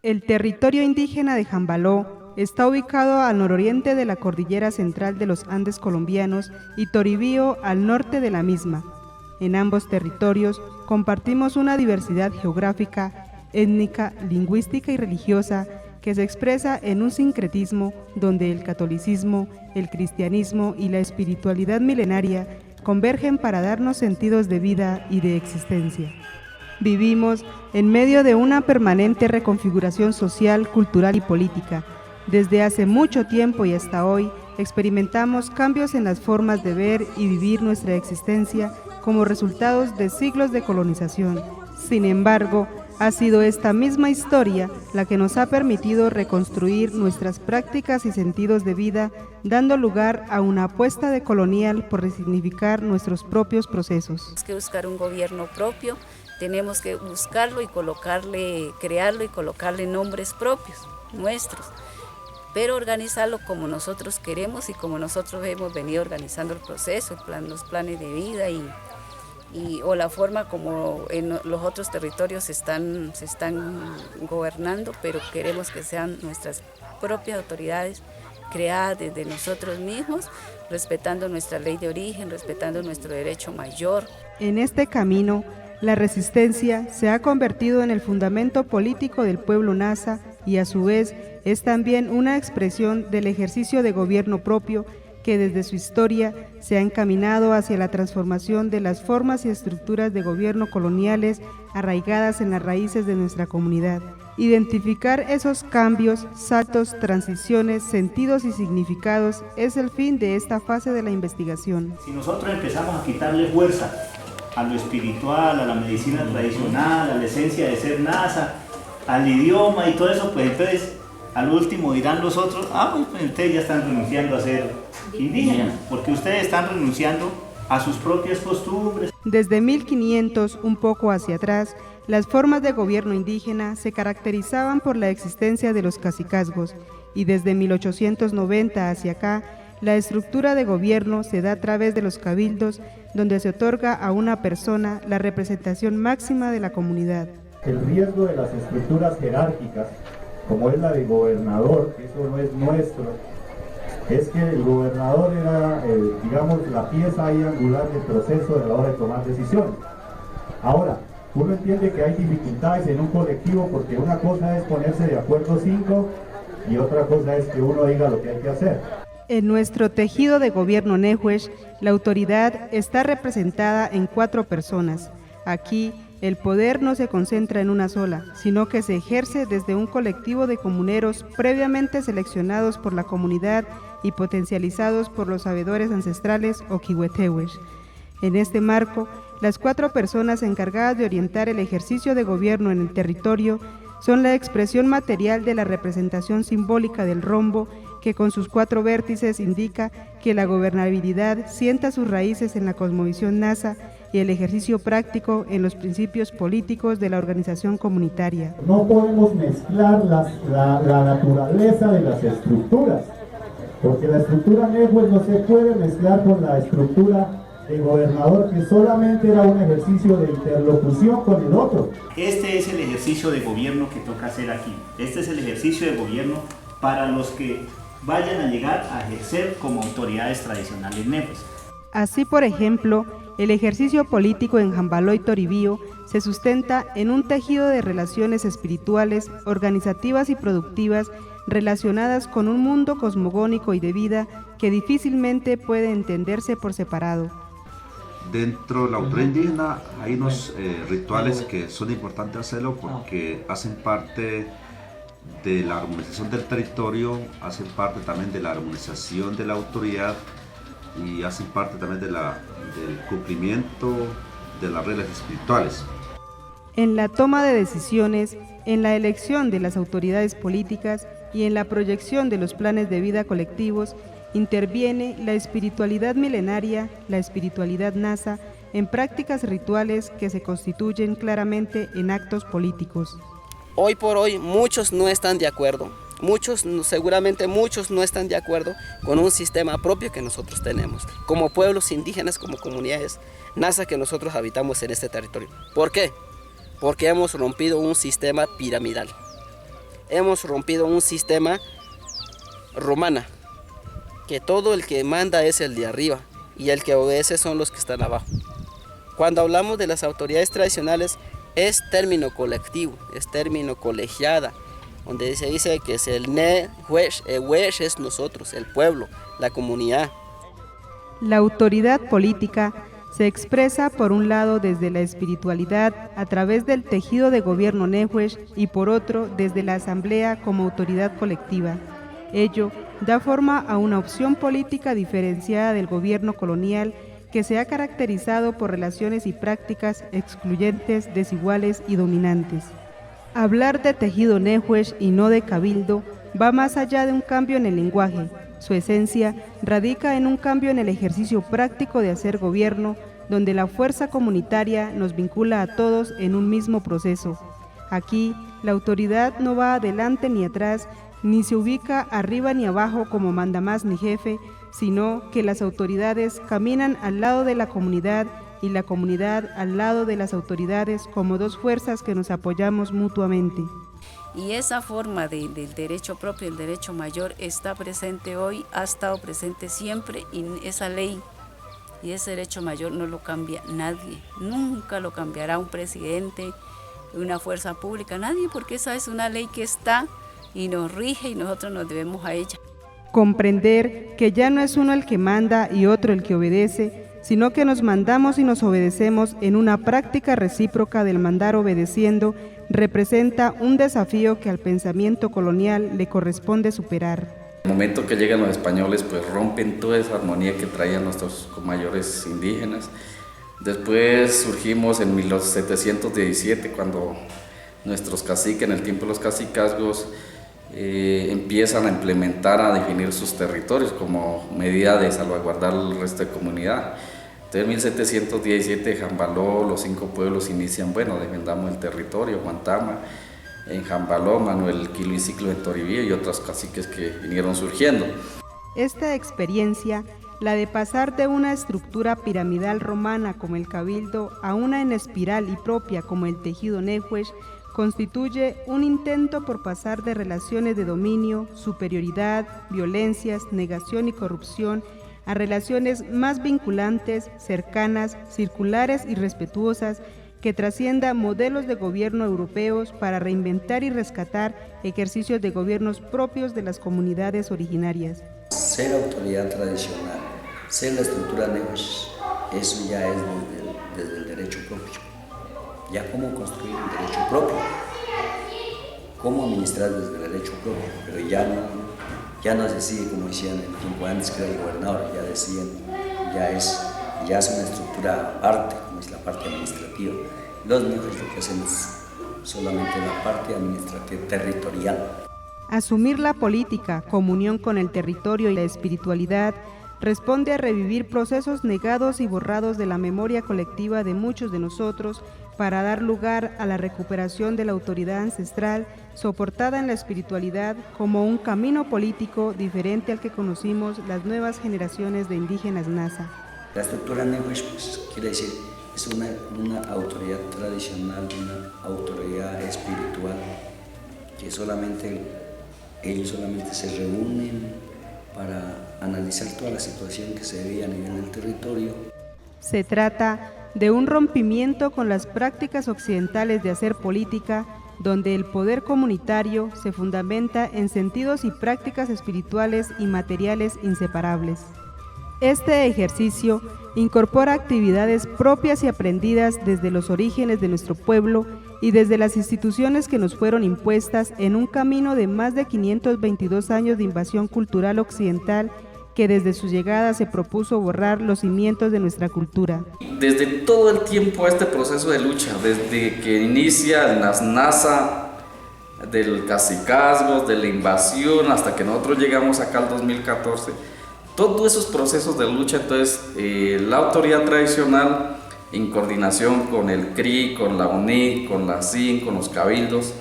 El territorio indígena de Jambaló está ubicado al nororiente de la cordillera central de los Andes colombianos y Toribío al norte de la misma. En ambos territorios compartimos una diversidad geográfica, étnica, lingüística y religiosa que se expresa en un sincretismo donde el catolicismo, el cristianismo y la espiritualidad milenaria convergen para darnos sentidos de vida y de existencia. Vivimos en medio de una permanente reconfiguración social, cultural y política. Desde hace mucho tiempo y hasta hoy experimentamos cambios en las formas de ver y vivir nuestra existencia como resultados de siglos de colonización. Sin embargo, ha sido esta misma historia la que nos ha permitido reconstruir nuestras prácticas y sentidos de vida, dando lugar a una apuesta decolonial por resignificar nuestros propios procesos. Tenemos que buscar un gobierno propio, tenemos que buscarlo y crearlo y colocarle nombres propios, nuestros, pero organizarlo como nosotros queremos y como nosotros hemos venido organizando el proceso, los planes de vida o la forma como en los otros territorios se están gobernando, pero queremos que sean nuestras propias autoridades creadas desde nosotros mismos, respetando nuestra ley de origen, respetando nuestro derecho mayor. En este camino, la resistencia se ha convertido en el fundamento político del pueblo Nasa y a su vez es también una expresión del ejercicio de gobierno propio que desde su historia se ha encaminado hacia la transformación de las formas y estructuras de gobierno coloniales arraigadas en las raíces de nuestra comunidad. Identificar esos cambios, saltos, transiciones, sentidos y significados es el fin de esta fase de la investigación. Si nosotros empezamos a quitarle fuerza a lo espiritual, a la medicina tradicional, a la esencia de ser Nasa, al idioma y todo eso, pues entonces al último dirán los otros, pues ustedes ya están renunciando a ser indígenas, porque ustedes están renunciando a sus propias costumbres. Desde 1500, un poco hacia atrás, las formas de gobierno indígena se caracterizaban por la existencia de los cacicazgos y desde 1890 hacia acá, la estructura de gobierno se da a través de los cabildos, donde se otorga a una persona la representación máxima de la comunidad. El riesgo de las estructuras jerárquicas, como es la de gobernador, que eso no es nuestro, es que el gobernador era, digamos, la pieza ahí angular del proceso de la hora de tomar decisiones. Ahora, uno entiende que hay dificultades en un colectivo porque una cosa es ponerse de acuerdo 5 y otra cosa es que uno diga lo que hay que hacer. En nuestro tejido de gobierno Nehuesh, la autoridad está representada en 4 personas. Aquí, el poder no se concentra en una sola, sino que se ejerce desde un colectivo de comuneros previamente seleccionados por la comunidad y potencializados por los sabedores ancestrales o Quihuetehuesh. En este marco, las 4 personas encargadas de orientar el ejercicio de gobierno en el territorio son la expresión material de la representación simbólica del rombo, que con sus 4 vértices indica que la gobernabilidad sienta sus raíces en la cosmovisión Nasa y el ejercicio práctico en los principios políticos de la organización comunitaria. No podemos mezclar la naturaleza de las estructuras, porque la estructura Nehuesh no se puede mezclar con la estructura de gobernador, que solamente era un ejercicio de interlocución con el otro. Este es el ejercicio de gobierno que toca hacer aquí. Este es el ejercicio de gobierno para los que vayan a llegar a ejercer como autoridades tradicionales Nehuesh. Así, por ejemplo, el ejercicio político en Jambaló y Toribío se sustenta en un tejido de relaciones espirituales, organizativas y productivas relacionadas con un mundo cosmogónico y de vida que difícilmente puede entenderse por separado. Dentro de la autoridad indígena hay unos rituales que son importantes hacerlo porque hacen parte de la armonización del territorio, hacen parte también de la armonización de la autoridad y hacen parte también del cumplimiento de las reglas espirituales. En la toma de decisiones, en la elección de las autoridades políticas y en la proyección de los planes de vida colectivos, interviene la espiritualidad milenaria, la espiritualidad Nasa, en prácticas rituales que se constituyen claramente en actos políticos. Hoy por hoy muchos no están de acuerdo, seguramente muchos no están de acuerdo con un sistema propio que nosotros tenemos, como pueblos indígenas, como comunidades Nasa que nosotros habitamos en este territorio. ¿Por qué? Porque hemos rompido un sistema piramidal. hemos rompido un sistema romana, que todo el que manda es el de arriba y el que obedece son los que están abajo. Cuando hablamos de las autoridades tradicionales es término colectivo, es término colegiada, donde se dice que es el wesh es nosotros, el pueblo, la comunidad. La autoridad política se expresa por un lado desde la espiritualidad a través del tejido de gobierno Nehuesh y por otro desde la asamblea como autoridad colectiva. Ello da forma a una opción política diferenciada del gobierno colonial que se ha caracterizado por relaciones y prácticas excluyentes, desiguales y dominantes. Hablar de tejido Nehuesh y no de cabildo va más allá de un cambio en el lenguaje. Su esencia radica en un cambio en el ejercicio práctico de hacer gobierno, donde la fuerza comunitaria nos vincula a todos en un mismo proceso. Aquí, la autoridad no va adelante ni atrás, ni se ubica arriba ni abajo como mandamás ni jefe, sino que las autoridades caminan al lado de la comunidad y la comunidad al lado de las autoridades como dos fuerzas que nos apoyamos mutuamente. Y esa forma del derecho propio, el derecho mayor, está presente hoy, ha estado presente siempre, y esa ley y ese derecho mayor no lo cambia nadie, nunca lo cambiará un presidente, una fuerza pública, nadie, porque esa es una ley que está y nos rige y nosotros nos debemos a ella. Comprender que ya no es uno el que manda y otro el que obedece, sino que nos mandamos y nos obedecemos en una práctica recíproca del mandar obedeciendo, representa un desafío que al pensamiento colonial le corresponde superar. El momento que llegan los españoles, pues rompen toda esa armonía que traían nuestros mayores indígenas. Después surgimos en 1717, cuando nuestros caciques, en el tiempo de los cacicazgos, empiezan a implementar, a definir sus territorios como medida de salvaguardar el resto de comunidad. Entonces en 1717 Jambaló, los 5 pueblos inician, bueno, defendamos el territorio, Guantama, en Jambaló, Manuel Quilo y Ciclo en Toribío y otros caciques que vinieron surgiendo. Esta experiencia, la de pasar de una estructura piramidal romana como el cabildo a una en espiral y propia como el tejido Nehuesh, constituye un intento por pasar de relaciones de dominio, superioridad, violencias, negación y corrupción a relaciones más vinculantes, cercanas, circulares y respetuosas que trascienda modelos de gobierno europeos para reinventar y rescatar ejercicios de gobiernos propios de las comunidades originarias. Ser autoridad tradicional, ser la estructura Nehuesh, eso ya es desde el derecho propio. Ya cómo construir un derecho propio, cómo administrar desde el derecho propio, pero ya no se sigue como decían en el tiempo antes, que era el gobernador, ya decían, ya es una estructura aparte, como es la parte administrativa. Los Nehuesh lo que hacen es solamente la parte administrativa territorial. Asumir la política, comunión con el territorio y la espiritualidad, responde a revivir procesos negados y borrados de la memoria colectiva de muchos de nosotros para dar lugar a la recuperación de la autoridad ancestral soportada en la espiritualidad como un camino político diferente al que conocimos las nuevas generaciones de indígenas Nasa. La estructura Nehuesh, pues, quiere decir, es una autoridad tradicional, una autoridad espiritual, que ellos solamente se reúnen para analizar toda la situación que se veía a nivel del territorio. Se trata de un rompimiento con las prácticas occidentales de hacer política, donde el poder comunitario se fundamenta en sentidos y prácticas espirituales y materiales inseparables. Este ejercicio incorpora actividades propias y aprendidas desde los orígenes de nuestro pueblo y desde las instituciones que nos fueron impuestas en un camino de más de 522 años de invasión cultural occidental que desde su llegada se propuso borrar los cimientos de nuestra cultura. Desde todo el tiempo este proceso de lucha, desde que inicia en las NASA, del cacicazgos, de la invasión, hasta que nosotros llegamos acá al 2014, todos esos procesos de lucha, entonces la autoridad tradicional, en coordinación con el CRI, con la UNIC, con la CIN, con los cabildos,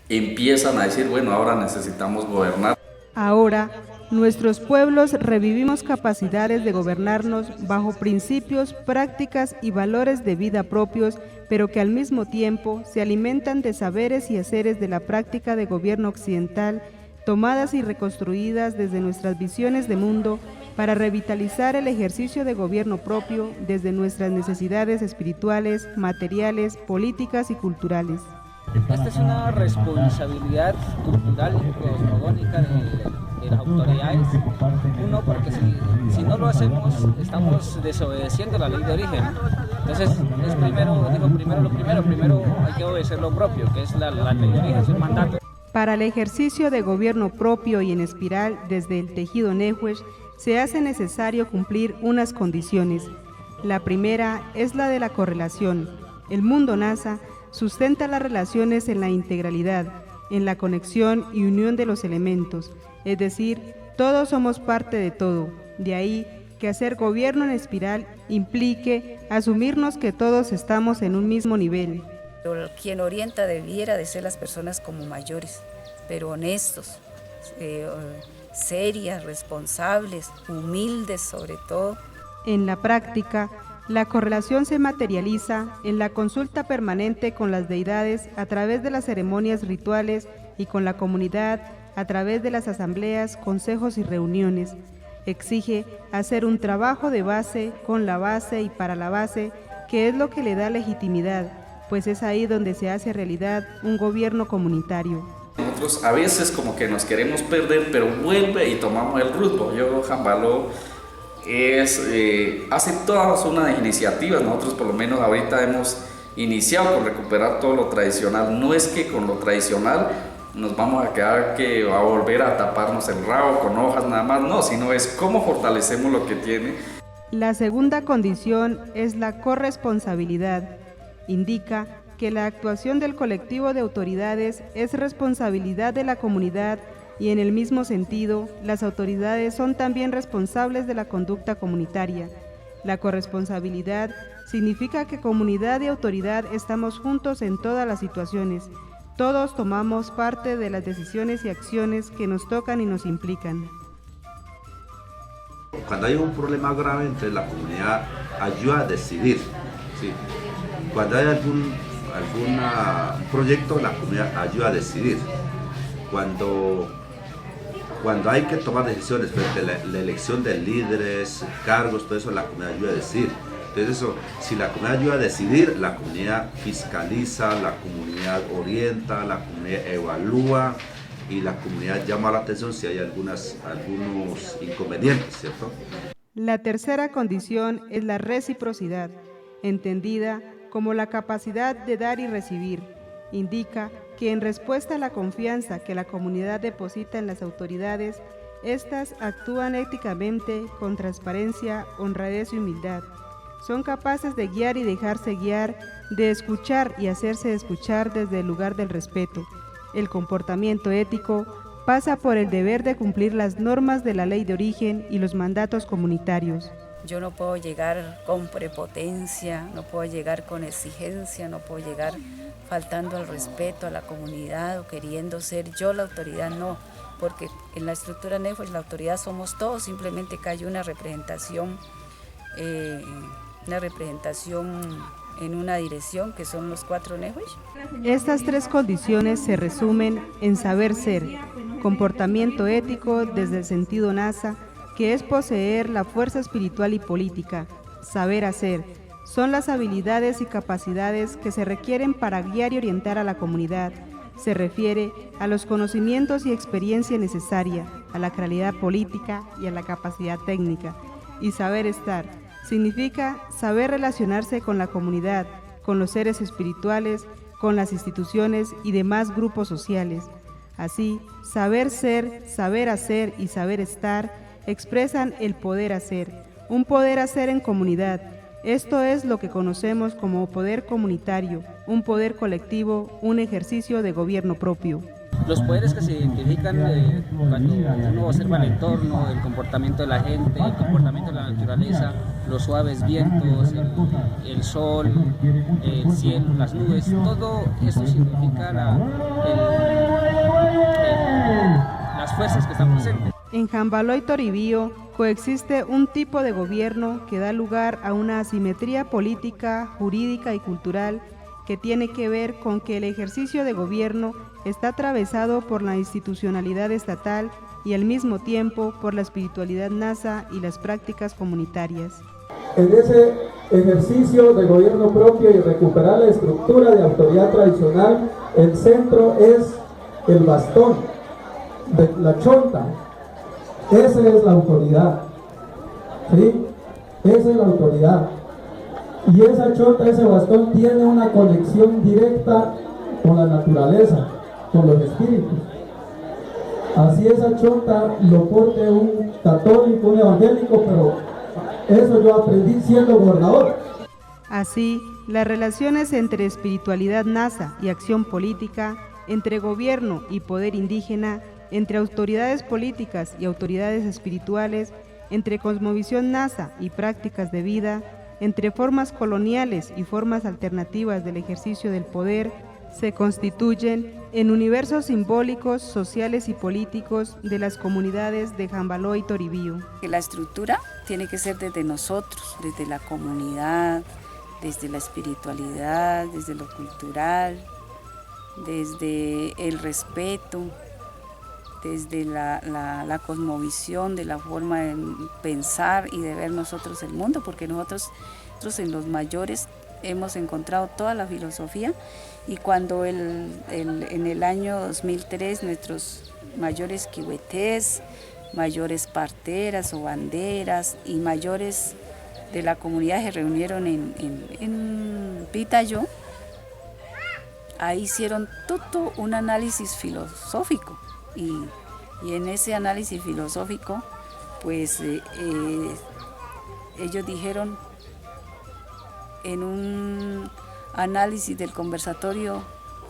empiezan a decir, bueno, ahora necesitamos gobernar. Ahora, nuestros pueblos revivimos capacidades de gobernarnos bajo principios, prácticas y valores de vida propios, pero que al mismo tiempo se alimentan de saberes y haceres de la práctica de gobierno occidental, tomadas y reconstruidas desde nuestras visiones de mundo, para revitalizar el ejercicio de gobierno propio desde nuestras necesidades espirituales, materiales, políticas y culturales. Esta es una responsabilidad cultural y cosmogónica de las autoridades. Uno, porque si no lo hacemos, estamos desobedeciendo la ley de origen. Entonces, primero hay que obedecer lo propio, que es la ley de origen, es un mandato. Para el ejercicio de gobierno propio y en espiral desde el tejido Nehues, se hace necesario cumplir unas condiciones. La primera es la de la correlación. El mundo NASA sustenta las relaciones en la integralidad, en la conexión y unión de los elementos, es decir, todos somos parte de todo. De ahí que hacer gobierno en espiral implique asumirnos que todos estamos en un mismo nivel. Quien orienta debiera de ser las personas como mayores, pero honestos, serias, responsables, humildes sobre todo. En la práctica, la correlación se materializa en la consulta permanente con las deidades a través de las ceremonias rituales y con la comunidad a través de las asambleas, consejos y reuniones. Exige hacer un trabajo de base, con la base y para la base, que es lo que le da legitimidad, pues es ahí donde se hace realidad un gobierno comunitario. Nosotros a veces como que nos queremos perder, pero vuelve y tomamos el rumbo. Jambaló hace todas unas iniciativas. Nosotros por lo menos ahorita hemos iniciado con recuperar todo lo tradicional. No es que con lo tradicional nos vamos a quedar a volver a taparnos el rabo con hojas nada más, no, sino es cómo fortalecemos lo que tiene. La segunda condición es la corresponsabilidad. Indica que la actuación del colectivo de autoridades es responsabilidad de la comunidad y en el mismo sentido, las autoridades son también responsables de la conducta comunitaria. La corresponsabilidad significa que comunidad y autoridad estamos juntos en todas las situaciones. Todos tomamos parte de las decisiones y acciones que nos tocan y nos implican. Cuando hay un problema grave entre la comunidad, ayuda a decidir. ¿Sí? Cuando hay algún proyecto, la comunidad ayuda a decidir. Cuando hay que tomar decisiones frente a la elección de líderes, cargos, todo eso, la comunidad ayuda a decidir. Entonces eso, si la comunidad ayuda a decidir, la comunidad fiscaliza, la comunidad orienta, la comunidad evalúa y la comunidad llama la atención si hay algunos inconvenientes, ¿cierto? La tercera condición es la reciprocidad, entendida como la capacidad de dar y recibir. Indica que en respuesta a la confianza que la comunidad deposita en las autoridades, éstas actúan éticamente, con transparencia, honradez y humildad. Son capaces de guiar y dejarse guiar, de escuchar y hacerse escuchar desde el lugar del respeto. El comportamiento ético pasa por el deber de cumplir las normas de la ley de origen y los mandatos comunitarios. Yo no puedo llegar con prepotencia, no puedo llegar con exigencia, no puedo llegar faltando al respeto a la comunidad o queriendo ser yo la autoridad, no, porque en la estructura Nehues la autoridad somos todos, simplemente que hay una representación en una dirección que son los 4 Nehues. Estas 3 condiciones se resumen en saber ser, comportamiento ético desde el sentido NASA, que es poseer la fuerza espiritual y política, saber hacer, son las habilidades y capacidades que se requieren para guiar y orientar a la comunidad. Se refiere a los conocimientos y experiencia necesaria, a la calidad política y a la capacidad técnica. Y saber estar significa saber relacionarse con la comunidad, con los seres espirituales, con las instituciones y demás grupos sociales. Así, saber ser, saber hacer y saber estar expresan el poder hacer, un poder hacer en comunidad. Esto es lo que conocemos como poder comunitario, un poder colectivo, un ejercicio de gobierno propio. Los poderes que se identifican cuando uno observa el entorno, el comportamiento de la gente, el comportamiento de la naturaleza, los suaves vientos, el sol, el cielo, las nubes, todo eso significa las fuerzas que están presentes. En Jambaló y Toribío coexiste un tipo de gobierno que da lugar a una asimetría política, jurídica y cultural que tiene que ver con que el ejercicio de gobierno está atravesado por la institucionalidad estatal y al mismo tiempo por la espiritualidad nasa y las prácticas comunitarias. En ese ejercicio de gobierno propio y recuperar la estructura de autoridad tradicional, el centro es el bastón de la chonta. Esa es la autoridad, ¿sí? Esa es la autoridad. Y esa chonta, ese bastón, tiene una conexión directa con la naturaleza, con los espíritus. Así esa chonta lo porte un católico, un evangélico, pero eso yo aprendí siendo gobernador. Así, las relaciones entre espiritualidad nasa y acción política, entre gobierno y poder indígena, entre autoridades políticas y autoridades espirituales, entre cosmovisión nasa y prácticas de vida, entre formas coloniales y formas alternativas del ejercicio del poder, se constituyen en universos simbólicos, sociales y políticos de las comunidades de Jambaló y Toribío. La estructura tiene que ser desde nosotros, desde la comunidad, desde la espiritualidad, desde lo cultural, desde el respeto, desde la cosmovisión, de la forma de pensar y de ver nosotros el mundo, porque nosotros en los mayores hemos encontrado toda la filosofía, y cuando en el año 2003 nuestros mayores quihuetés, mayores parteras o banderas y mayores de la comunidad se reunieron en Pitayó, ahí hicieron todo un análisis filosófico. Y en ese análisis filosófico, pues ellos dijeron, en un análisis del conversatorio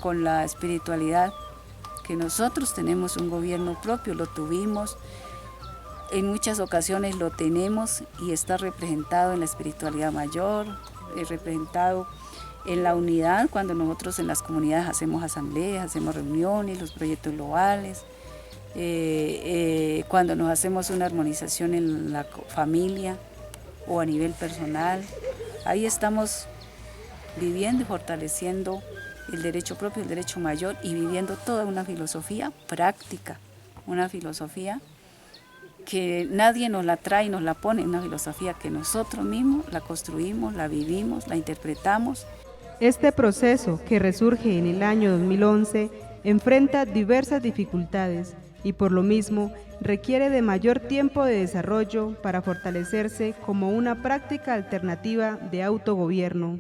con la espiritualidad, que nosotros tenemos un gobierno propio, lo tuvimos, en muchas ocasiones lo tenemos y está representado en la espiritualidad mayor, representado en la unidad, cuando nosotros en las comunidades hacemos asambleas, hacemos reuniones, los proyectos globales, cuando nos hacemos una armonización en la familia o a nivel personal, ahí estamos viviendo y fortaleciendo el derecho propio, el derecho mayor, y viviendo toda una filosofía práctica, una filosofía que nadie nos la trae, nos la pone, una filosofía que nosotros mismos la construimos, la vivimos, la interpretamos. Este proceso, que resurge en el año 2011, enfrenta diversas dificultades y por lo mismo requiere de mayor tiempo de desarrollo para fortalecerse como una práctica alternativa de autogobierno.